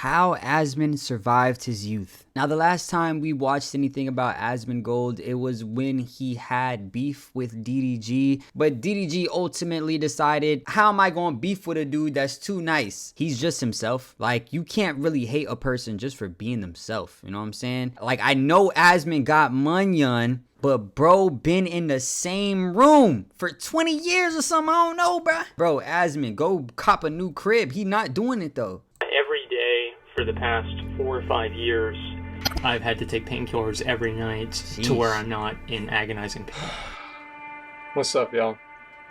how Asmon survived his youth. Now, the last time we watched anything about Asmongold, it was when he had beef with DDG, but DDG ultimately decided, how am I going to beef with a dude that's too nice? He's just himself. Like, you can't really hate a person just for being themselves, you know what I'm saying? Like, I know Asmon got Munyon, but bro been in the same room for 20 years or something. I don't know, bro. Bro, Asmon, go cop a new crib. He not doing it, though. Every day for the past 4 or 5 years, I've had to take painkillers every night to where I'm not in agonizing pain. What's up, y'all?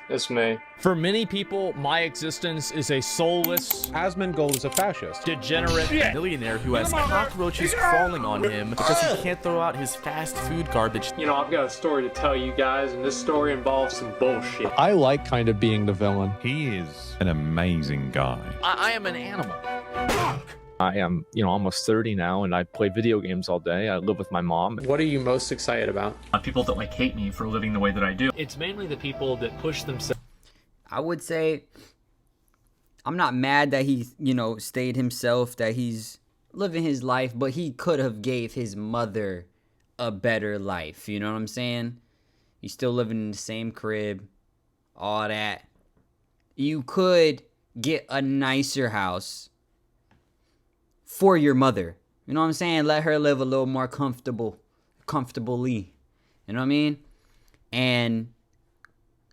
It's me. For many people, my existence is a soulless, Asmongold is a fascist, degenerate millionaire who has cockroaches crawling on him because he can't throw out his fast food garbage. You know, I've got a story to tell you guys, and this story involves some bullshit. I like kind of being the villain. He is an amazing guy. I am an animal. I am, almost 30 now, and I play video games all day. I live with my mom. What are you most excited about? People that like hate me for living the way that I do. It's mainly the people that push themselves. I would say I'm not mad that he, stayed himself, that he's living his life, but he could have gave his mother a better life. You know what I'm saying? He's still living in the same crib, all that. You could get a nicer house for your mother. You know what I'm saying? Let her live a little more comfortably. You know what I mean? And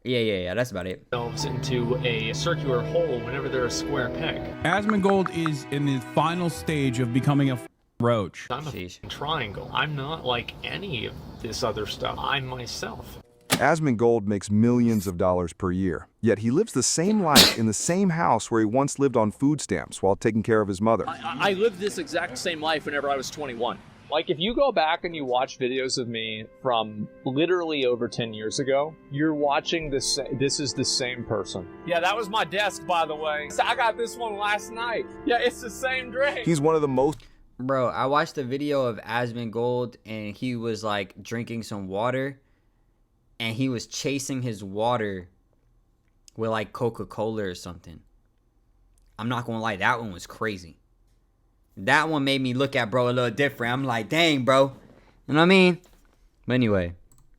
yeah, that's about it. Themselves into a circular hole whenever they're a square peg. Asmongold is in the final stage of becoming a roach. I'm a triangle. I'm not like any of this other stuff. I'm myself. Asmongold makes millions of dollars per year, yet he lives the same life in the same house where he once lived on food stamps while taking care of his mother. I lived this exact same life whenever I was 21. Like, if you go back and you watch videos of me from literally over 10 years ago, you're watching this is the same person. Yeah, that was my desk, by the way. I got this one last night. Yeah, it's the same drink. He's one of the most... Bro, I watched a video of Asmongold, and he was, like, drinking some water, and he was chasing his water with, like, Coca-Cola or something. I'm not gonna lie, that one was crazy. That one made me look at bro a little different. I'm like, dang, bro. You know what I mean? But anyway.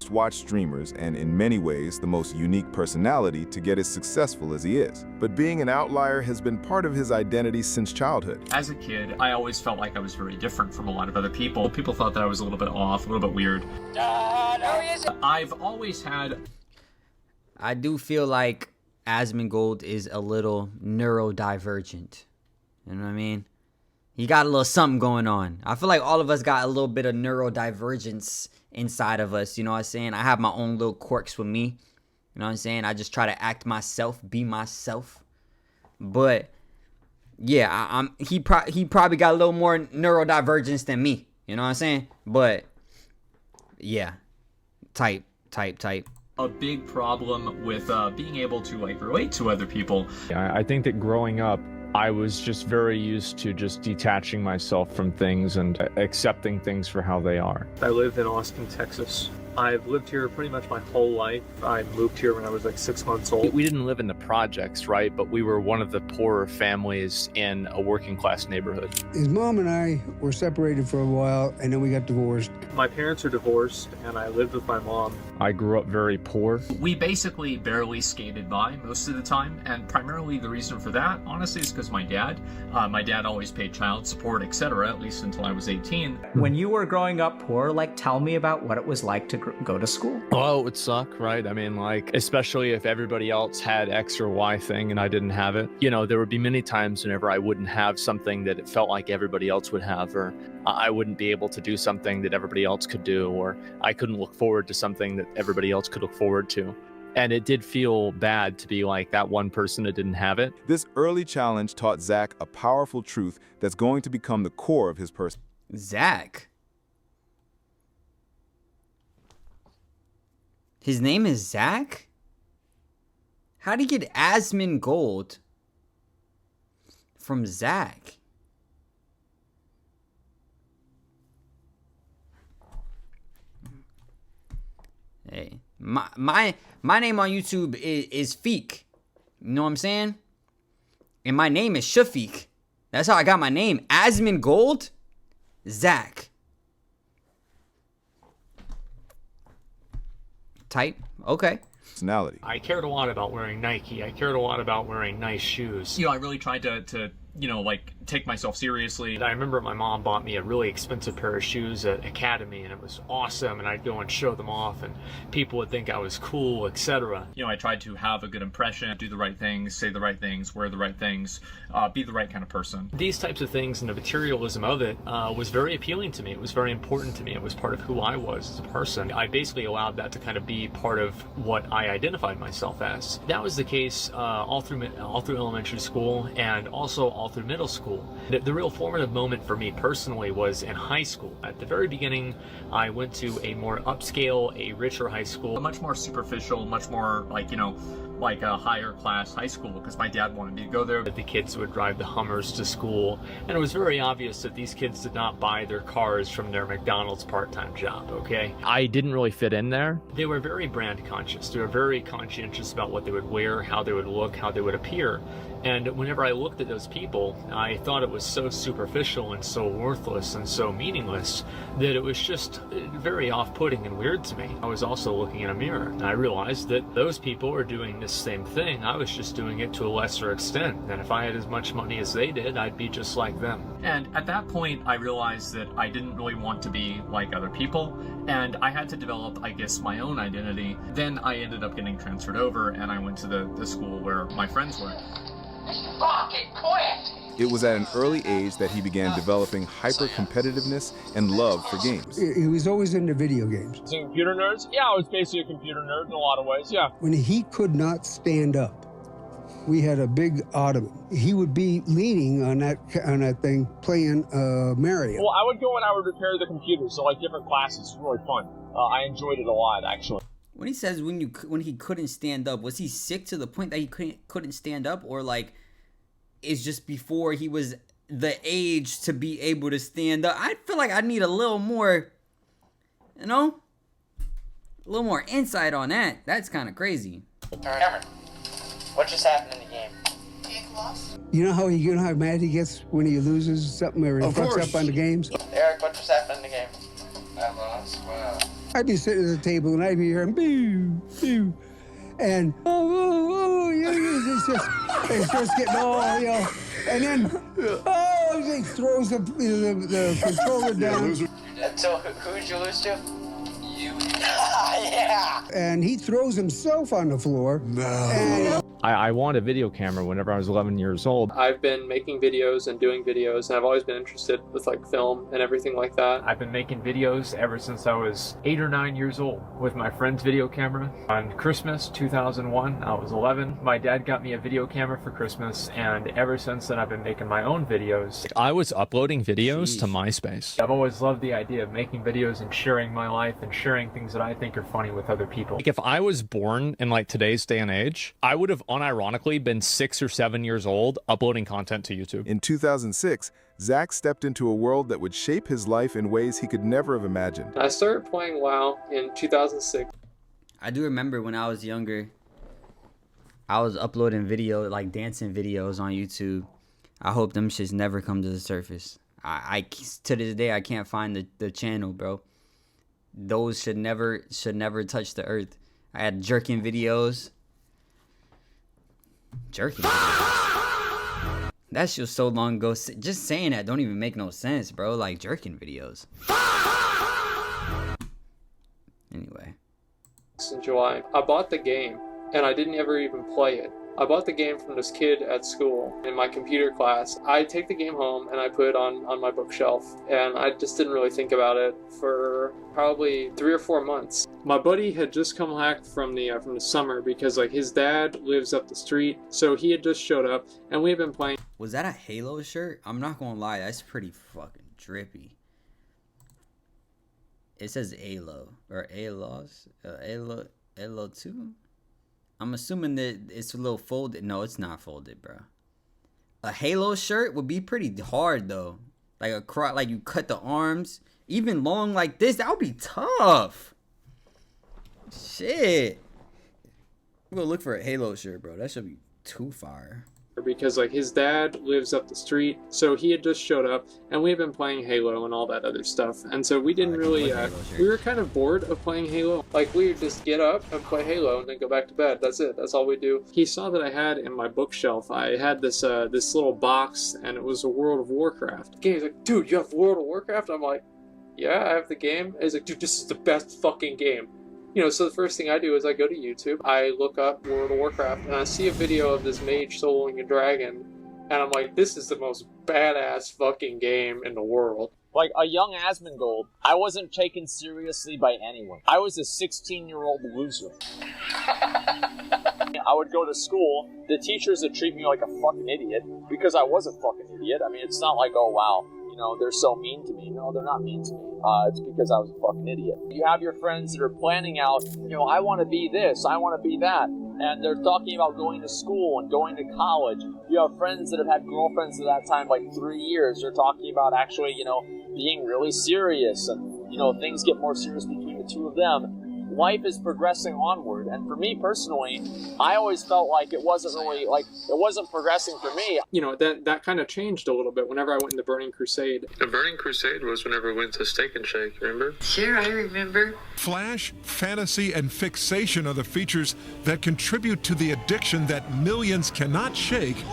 Watch streamers, and in many ways, the most unique personality to get as successful as he is. But being an outlier has been part of his identity since childhood. As a kid, I always felt like I was very different from a lot of other people. People thought that I was a little bit off, a little bit weird. I've always had... I do feel like Asmongold is a little neurodivergent. You know what I mean? He got a little something going on. I feel like all of us got a little bit of neurodivergence inside of us. You know what I'm saying? I have my own little quirks with me. You know what I'm saying? I just try to act myself, be myself. But yeah, he probably got a little more neurodivergence than me. You know what I'm saying? But yeah, type. A big problem with being able to like relate to other people. I think that growing up, I was just very used to just detaching myself from things and accepting things for how they are. I live in Austin, Texas. I've lived here pretty much my whole life. I moved here when I was like 6 months old. We didn't live in the projects, right? But we were one of the poorer families in a working class neighborhood. His mom and I were separated for a while, and then we got divorced. My parents are divorced, and I lived with my mom. I grew up very poor. We basically barely skated by most of the time, and primarily the reason for that, honestly, is because my dad always paid child support, etc., at least until I was 18. When you were growing up poor, like, tell me about what it was like to go to school. Oh, it would suck, right? I mean, like, especially if everybody else had X or Y thing and I didn't have it. You know, there would be many times whenever I wouldn't have something that it felt like everybody else would have, or I wouldn't be able to do something that everybody else could do, or I couldn't look forward to something that everybody else could look forward to. And it did feel bad to be like that one person that didn't have it. This early challenge taught Zach a powerful truth that's going to become the core of his person. Zach? His name is Zach? How'd he get Asmongold from Zach? Hey, my name on YouTube is Feek. You know what I'm saying? And my name is Shafiq. That's how I got my name. Asmongold? Zach. Type. Okay. Personality. I cared a lot about wearing Nike. I cared a lot about wearing nice shoes. You know, I really tried to you know, like, take myself seriously. I remember my mom bought me a really expensive pair of shoes at Academy, and it was awesome, and I'd go and show them off, and people would think I was cool, etc. You know, I tried to have a good impression, do the right things, say the right things, wear the right things, be the right kind of person. These types of things and the materialism of it was very appealing to me. It was very important to me. It was part of who I was as a person. I basically allowed that to kind of be part of what I identified myself as. That was the case all through elementary school and also all through middle school. The real formative moment for me personally was in high school. At the very beginning, I went to a more upscale, a richer high school. A much more superficial, much more like, you know, like a higher class high school, because my dad wanted me to go there. The kids would drive the Hummers to school, and it was very obvious that these kids did not buy their cars from their McDonald's part-time job, okay? I didn't really fit in there. They were very brand conscious. They were very conscientious about what they would wear, how they would look, how they would appear. And whenever I looked at those people, I thought it was so superficial and so worthless and so meaningless that it was just very off-putting and weird to me. I was also looking in a mirror, and I realized that those people were doing this same thing. I was just doing it to a lesser extent, and if I had as much money as they did, I'd be just like them. And at that point, I realized that I didn't really want to be like other people, and I had to develop, I guess, my own identity. Then I ended up getting transferred over, and I went to the school where my friends were. Fucking quit! It was at an early age that he began developing hyper-competitiveness and love for games. He was always into video games. So computer nerds? Yeah, I was basically a computer nerd in a lot of ways, yeah. When he could not stand up, we had a big ottoman. He would be leaning on that thing, playing Mario. Well, I would go and I would repair the computer, so like different classes. Really fun. I enjoyed it a lot, actually. When he says when he couldn't stand up, was he sick to the point that he couldn't stand up, or like it's just before he was the age to be able to stand up? I feel like I need a little more, you know, a little more insight on that. That's kind of crazy. Cameron, what just happened in the game? You know how mad he gets when he loses something or he fucks up on the games? Eric, what just happened in the game? I lost. Wow. I'd be sitting at the table and I'd be hearing boo, boo, and it's just getting all, you know, and then he throws the controller down. So who'd you lose to? You. Yeah. And he throws himself on the floor. No. And I wanted a video camera whenever I was 11 years old. I've been making videos and doing videos, and I've always been interested with like film and everything like that. I've been making videos ever since I was 8 or 9 years old with my friend's video camera. On Christmas 2001, I was 11. My dad got me a video camera for Christmas, and ever since then I've been making my own videos. I was uploading videos to MySpace. I've always loved the idea of making videos and sharing my life and sharing things that I think are funny with other people. Like if I was born in like today's day and age, I would have unironically been 6 or 7 years old uploading content to YouTube. In 2006, Zach stepped into a world that would shape his life in ways he could never have imagined. I started playing WoW in 2006. I do remember when I was younger, I was uploading video, like dancing videos on YouTube. I hope them shits never come to the surface. I to this day, I can't find the channel, bro. Those should never touch the earth. I had jerking videos. Jerking. That's just so long ago. Just saying that don't even make no sense, bro. Like jerking videos. Anyway. In July, I bought the game, and I didn't ever even play it. I bought the game from this kid at school in my computer class. I take the game home and I put it on my bookshelf, and I just didn't really think about it for probably 3 or 4 months. My buddy had just come back from the summer because like his dad lives up the street, so he had just showed up and we had been playing. Was that a Halo shirt? I'm not gonna lie, that's pretty fucking drippy. It says Alo or Alos, Alo 2. I'm assuming that it's a little folded. No, it's not folded, bro. A Halo shirt would be pretty hard though. Like you cut the arms, even long like this. That would be tough. Shit. I'm gonna look for a Halo shirt, bro. That should be too fire. because like his dad lives up the street, so he had just showed up, and we had been playing Halo and all that other stuff, and so we didn't really we were kind of bored of playing Halo. Like we would just get up and play Halo and then go back to bed. That's it. That's all we do. He saw that I had in my bookshelf, I had this this little box, and it was a World of Warcraft game. He's like, dude, you have World of Warcraft? I'm like, yeah, I have the game. And he's like, dude, this is the best fucking game. You know, so the first thing I do is I go to YouTube, I look up World of Warcraft, and I see a video of this mage soloing a dragon, and I'm like, this is the most badass fucking game in the world. Like a young Asmongold, I wasn't taken seriously by anyone. I was a 16-year-old loser. I would go to school, the teachers would treat me like a fucking idiot, because I was a fucking idiot. I mean, it's not like, oh wow, you know, they're so mean to me. No, they're not mean to me. It's because I was a fucking idiot. You have your friends that are planning out, you know, I want to be this, I want to be that. And they're talking about going to school and going to college. You have friends that have had girlfriends at that time, like 3 years. They're talking about actually, you know, being really serious. And, you know, things get more serious between the two of them. Life is progressing onward, and for me personally, I always felt like it wasn't really, like, it wasn't progressing for me. You know, that kind of changed a little bit whenever I went into Burning Crusade. The Burning Crusade was whenever we went to Steak and Shake, remember? Sure, I remember. Flash, fantasy, and fixation are the features that contribute to the addiction that millions cannot shake.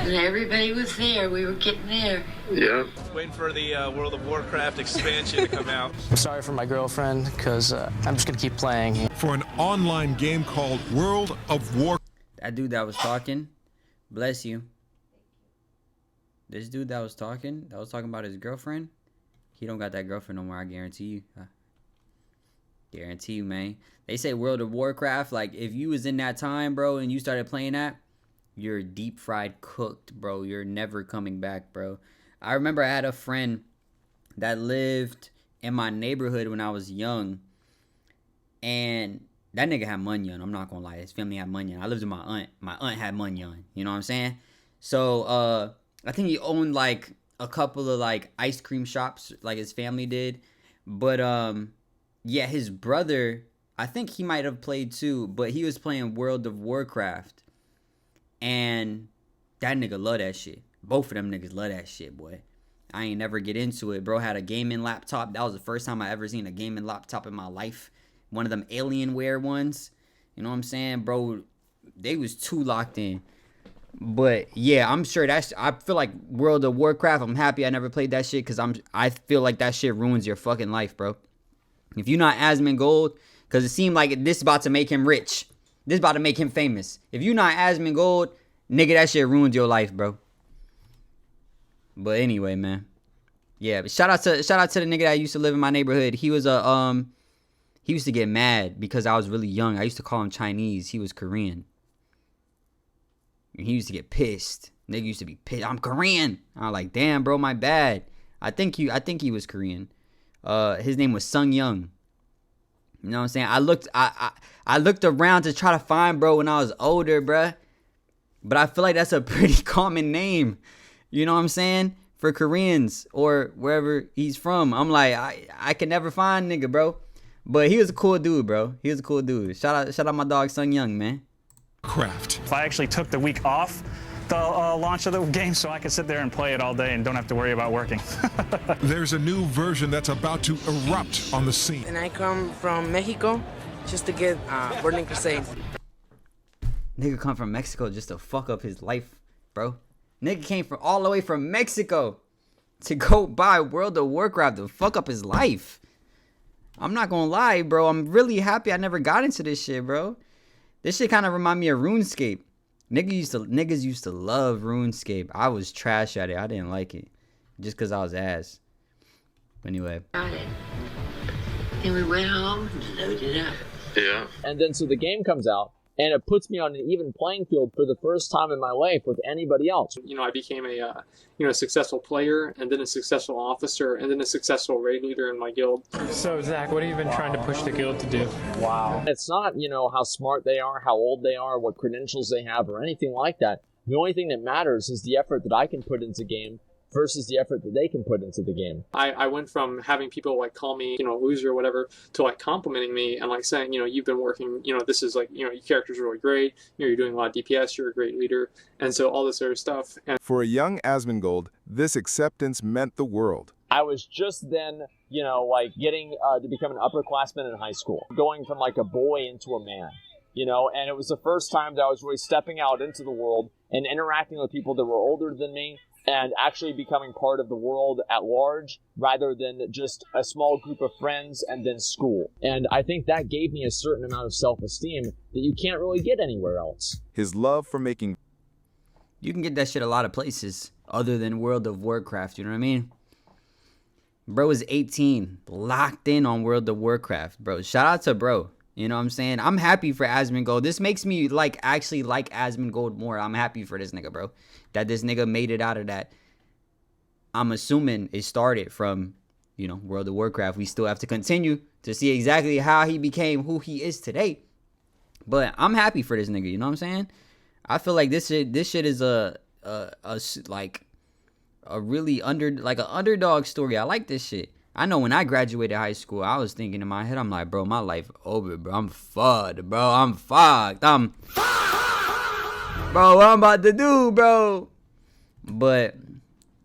And everybody was there. We were getting there. Yeah. Waiting for the World of Warcraft expansion to come out. I'm sorry for my girlfriend, because I'm just going to keep playing. For an online game called World of Warcraft. That dude that was talking, bless you. This dude that was talking about his girlfriend, he don't got that girlfriend no more, I guarantee you. Guarantee you, man. They say World of Warcraft, like, if you was in that time, bro, and you started playing that, you're deep fried cooked, bro. You're never coming back, bro. I remember I had a friend that lived in my neighborhood when I was young, and that nigga had munyon. I'm not gonna lie, his family had munyon. I lived with my aunt. My aunt had munyon. You know what I'm saying? So I think he owned like a couple of like ice cream shops, like his family did. But yeah, his brother, I think he might have played too, but he was playing World of Warcraft. And that nigga love that shit. Both of them niggas love that shit, boy. I ain't never get into it. Bro had a gaming laptop. That was the first time I ever seen a gaming laptop in my life. One of them Alienware ones. You know what I'm saying? Bro, they was too locked in. But yeah, I'm sure I feel like World of Warcraft, I'm happy I never played that shit, because I feel like that shit ruins your fucking life, bro. If you're not Asmongold, because it seemed like this is about to make him rich. This is about to make him famous. If you not Asmongold, nigga, that shit ruined your life, bro. But anyway, man. Yeah, but shout out to the nigga that used to live in my neighborhood. He was he used to get mad because I was really young. I used to call him Chinese. He was Korean. And he used to get pissed. Nigga used to be pissed. I'm Korean. I was like, damn, bro, my bad. I think he was Korean. His name was Sung Young. You know what I'm saying? I looked around to try to find bro when I was older, bruh. But I feel like that's a pretty common name. You know what I'm saying? For Koreans or wherever he's from. I'm like, I can never find nigga, bro. But he was a cool dude, bro. He was a cool dude. Shout out my dog Sung Young, man. Craft. I actually took the week off the launch of the game so I could sit there and play it all day and don't have to worry about working. There's a new version that's about to erupt on the scene. And I come from Mexico just to get Burning Crusade. Nigga come from Mexico just to fuck up his life, bro. Nigga came from all the way from Mexico to go buy World of Warcraft to fuck up his life. I'm not gonna lie, bro. I'm really happy I never got into this shit, bro. This shit kind of remind me of RuneScape. Niggas used to love RuneScape. I was trash at it. I didn't like it. Just because I was ass. Anyway. Got it. And we went home and loaded up. Yeah. And then so the game comes out, and it puts me on an even playing field for the first time in my life with anybody else. You know, I became a successful player, and then a successful officer, and then a successful raid leader in my guild. So Zach, what have you been trying to push the guild to do? Wow. It's not, how smart they are, how old they are, what credentials they have, or anything like that. The only thing that matters is the effort that I can put into game versus the effort that they can put into the game. I went from having people like call me, you know, a loser or whatever, to like complimenting me and like saying, you know, you've been working, you know, this is like, you know, your character's really great, you know, you're doing a lot of DPS, you're a great leader, and so all this sort of stuff. And for a young Asmongold, this acceptance meant the world. I was just then, you know, like getting to become an upperclassman in high school, going from like a boy into a man, you know, and it was the first time that I was really stepping out into the world and interacting with people that were older than me and actually becoming part of the world at large rather than just a small group of friends and then school. And I think that gave me a certain amount of self-esteem that you can't really get anywhere else. His love for making... You can get that shit a lot of places other than World of Warcraft, you know what I mean? Bro is 18, locked in on World of Warcraft, bro. Shout out to bro. You know what I'm saying? I'm happy for Asmongold. This makes me actually like Asmongold more. I'm happy for this nigga, bro. That this nigga made it out of that. I'm assuming it started from, you know, World of Warcraft. We still have to continue to see exactly how he became who he is today. But I'm happy for this nigga, you know what I'm saying? I feel like this shit is a really an underdog story. I like this shit. I know when I graduated high school, I was thinking in my head, I'm like, bro, my life over, bro. I'm fucked, bro. I'm fucked. Bro, what I'm about to do, bro? But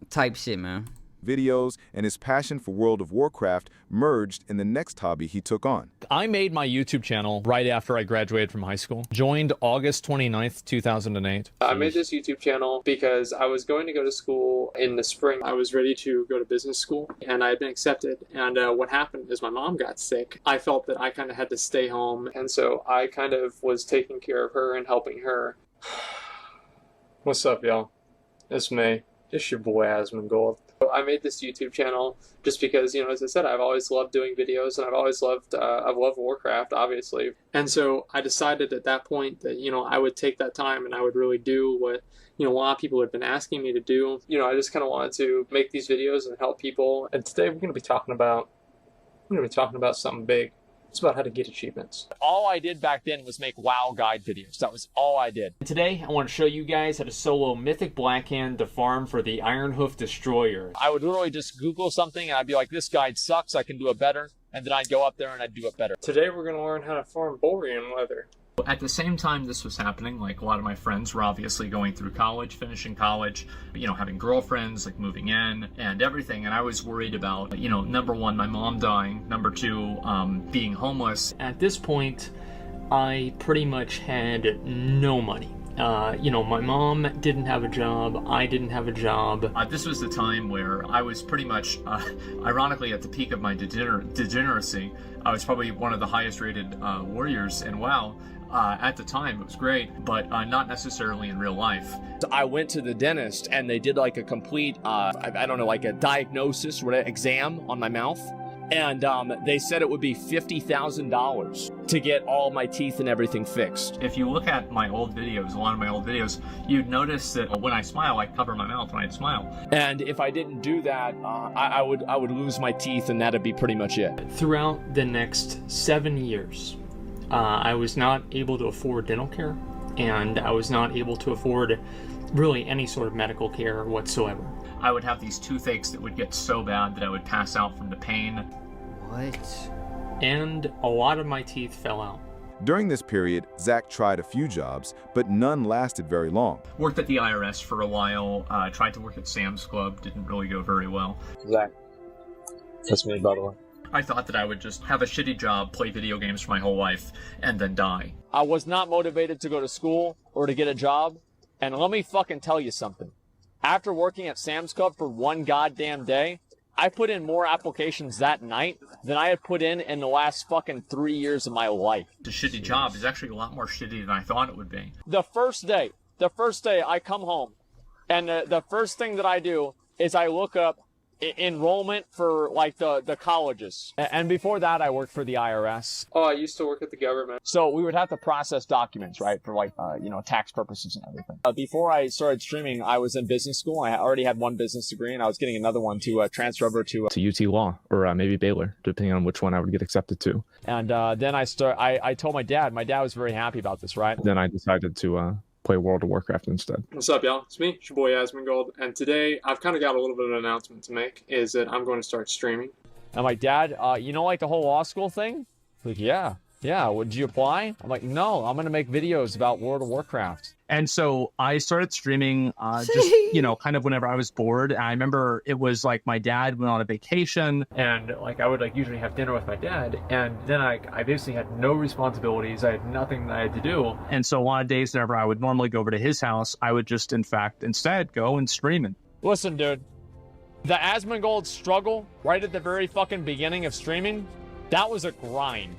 type shit, man. Videos and his passion for World of Warcraft merged in the next hobby he took on. I made my YouTube channel right after I graduated from high school. Joined August 29th, 2008. I made this YouTube channel because I was going to go to school in the spring. I was ready to go to business school and I had been accepted. And what happened is my mom got sick. I felt that I kind of had to stay home. And so I kind of was taking care of her and helping her. What's up, y'all? It's me. It's your boy, Asmongold. I made this YouTube channel just because, you know, as I said, I've always loved doing videos and I've loved Warcraft, obviously. And so I decided at that point that, you know, I would take that time and I would really do what, you know, a lot of people had been asking me to do. You know, I just kind of wanted to make these videos and help people. And today we're going to be talking about something big. It's about how to get achievements. All I did back then was make WoW guide videos. That was all I did. Today, I want to show you guys how to solo Mythic Blackhand to farm for the Ironhoof Destroyer. I would literally just Google something and I'd be like, this guide sucks, I can do it better. And then I'd go up there and I'd do it better. Today we're going to learn how to farm Borean leather. At the same time this was happening, like a lot of my friends were obviously going through college, finishing college, you know, having girlfriends, like moving in and everything. And I was worried about, you know, number one, my mom dying, number two, being homeless. At this point, I pretty much had no money. You know, my mom didn't have a job, I didn't have a job. This was the time where I was pretty much, ironically, at the peak of my degeneracy. I was probably one of the highest rated warriors in WoW. At the time, it was great, but not necessarily in real life. I went to the dentist and they did like a complete, I don't know, like a diagnosis or an exam on my mouth. And they said it would be $50,000 to get all my teeth and everything fixed. If you look at my old videos, a lot of my old videos, you'd notice that when I smile, I cover my mouth when I smile. And if I didn't do that, I would lose my teeth and that'd be pretty much it. Throughout the next 7 years, I was not able to afford dental care, and I was not able to afford really any sort of medical care whatsoever. I would have these toothaches that would get so bad that I would pass out from the pain. What? And a lot of my teeth fell out. During this period, Zach tried a few jobs, but none lasted very long. Worked at the IRS for a while, tried to work at Sam's Club, didn't really go very well. Zach, that's me, by the way. I thought that I would just have a shitty job, play video games for my whole life, and then die. I was not motivated to go to school or to get a job, and let me fucking tell you something. After working at Sam's Club for one goddamn day, I put in more applications that night than I had put in the last fucking 3 years of my life. The shitty job is actually a lot more shitty than I thought it would be. The first day I come home, and the first thing that I do is I look up enrollment for like the colleges. And before that I worked for the IRS. Oh, I used to work at the government. So we would have to process documents, right, for like you know, tax purposes and everything. Before I started streaming, I was in business school. I already had one business degree and I was getting another one to transfer over to UT Law or maybe Baylor, depending on which one I would get accepted to. And then I told my dad. My dad was very happy about this, right? Then I decided to play World of Warcraft instead. What's up, y'all? It's me, it's your boy Asmongold, and today I've kind of got a little bit of an announcement to make, is that I'm going to start streaming. I'm like, Dad, you know, like the whole law school thing? Like, yeah. Would you apply? I'm like, no, I'm going to make videos about World of Warcraft. And so I started streaming just, you know, kind of whenever I was bored. I remember it was like my dad went on a vacation and like I would like usually have dinner with my dad. And then I basically had no responsibilities. I had nothing that I had to do. And so a lot of days whenever I would normally go over to his house, I would just, in fact, instead go and stream it. Listen, dude, the Asmongold struggle right at the very fucking beginning of streaming, that was a grind.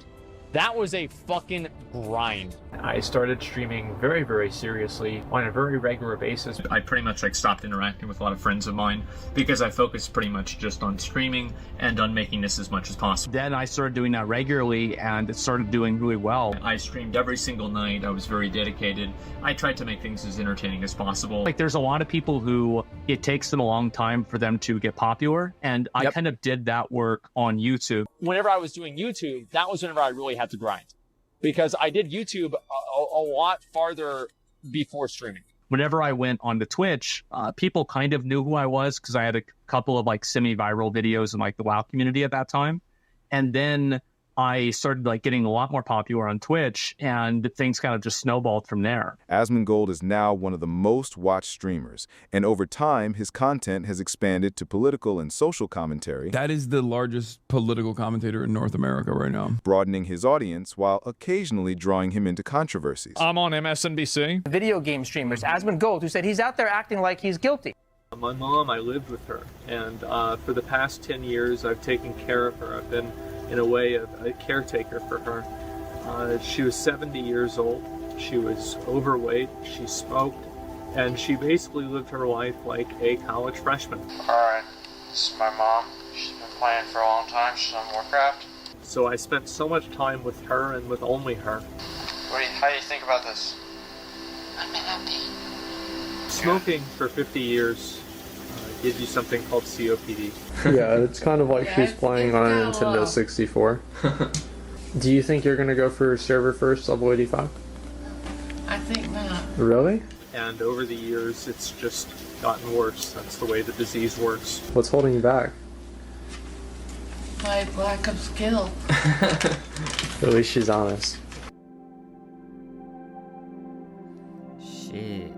That was a fucking grind. I started streaming very, very seriously on a very regular basis. I pretty much like stopped interacting with a lot of friends of mine because I focused pretty much just on streaming and on making this as much as possible. Then I started doing that regularly and it started doing really well. I streamed every single night. I was very dedicated. I tried to make things as entertaining as possible. Like there's a lot of people who it takes them a long time for them to get popular, and I kind of did that work on YouTube. Whenever I was doing YouTube, that was whenever I really had to grind, because I did YouTube a lot farther before streaming. Whenever I went on to Twitch, people kind of knew who I was because I had a couple of like semi-viral videos in like the WoW community at that time. And then I started like getting a lot more popular on Twitch, and things kind of just snowballed from there. Asmongold is now one of the most watched streamers, and over time, his content has expanded to political and social commentary. That is the largest political commentator in North America right now. Broadening his audience while occasionally drawing him into controversies. I'm on MSNBC. Video game streamers, Asmongold, who said he's out there acting like he's guilty. My mom, I lived with her, and for the past 10 years, I've taken care of her. I've been, in a way, a caretaker for her. She was 70 years old. She was overweight. She smoked, and she basically lived her life like a college freshman. Alright, this is my mom. She's been playing for a long time. She's on Warcraft. So I spent so much time with her and with only her. How do you think about this? I'm happy. Smoking for 50 years gives you something called COPD. Yeah, it's kind of like she's playing on a Nintendo 64. Do you think you're going to go for server first, level 85? I think not. Really? And over the years, it's just gotten worse. That's the way the disease works. What's holding you back? My lack of skill. At least she's honest. Shit.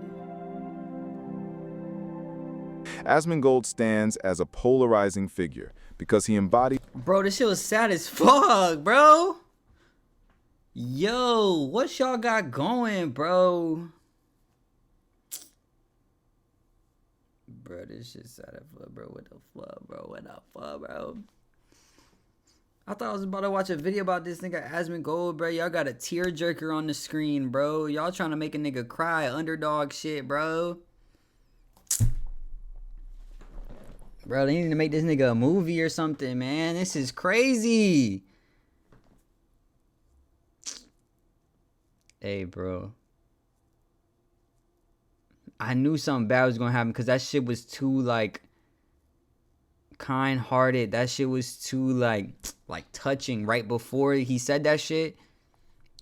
Asmongold stands as a polarizing figure because he embodies... Bro, this shit was sad as fuck, bro. Yo, what y'all got going, bro? Bro, this shit sad as fuck, bro. What the fuck, bro? What the fuck, bro? I thought I was about to watch a video about this nigga Asmongold, bro. Y'all got a tearjerker on the screen, bro. Y'all trying to make a nigga cry. Underdog shit, bro. Bro, they need to make this nigga a movie or something, man. This is crazy. Hey, bro. I knew something bad was gonna happen because that shit was too, like, kind-hearted. That shit was too, like touching. Right before he said that shit,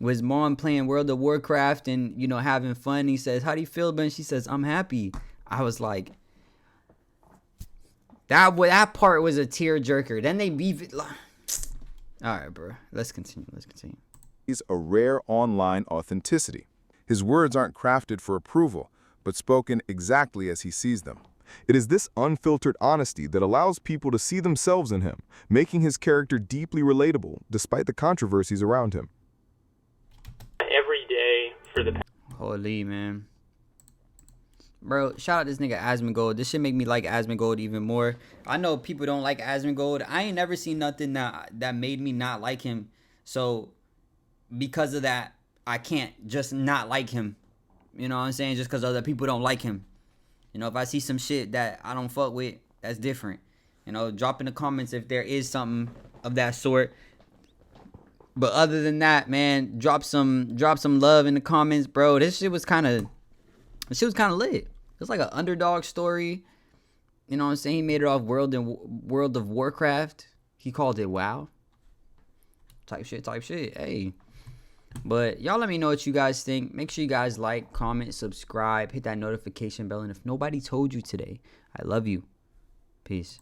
was mom playing World of Warcraft and, you know, having fun. He says, how do you feel, Ben? She says, I'm happy. I was like... That part was a tearjerker. Then they beef it. All right, bro. Let's continue. He's a rare online authenticity. His words aren't crafted for approval, but spoken exactly as he sees them. It is this unfiltered honesty that allows people to see themselves in him, making his character deeply relatable despite the controversies around him. Every day for the... Holy, man. Bro, shout out this nigga Asmongold. This shit make me like Asmongold even more. I know people don't like Asmongold. I ain't never seen nothing that made me not like him. So, because of that, I can't just not like him. You know what I'm saying? Just because other people don't like him. You know, if I see some shit that I don't fuck with, that's different. You know, drop in the comments if there is something of that sort. But other than that, man, drop some love in the comments, bro. This shit was kind of lit. It's like an underdog story. You know what I'm saying? He made it off World of Warcraft. He called it WoW. Type shit. Hey. But y'all let me know what you guys think. Make sure you guys like, comment, subscribe, hit that notification bell. And if nobody told you today, I love you. Peace.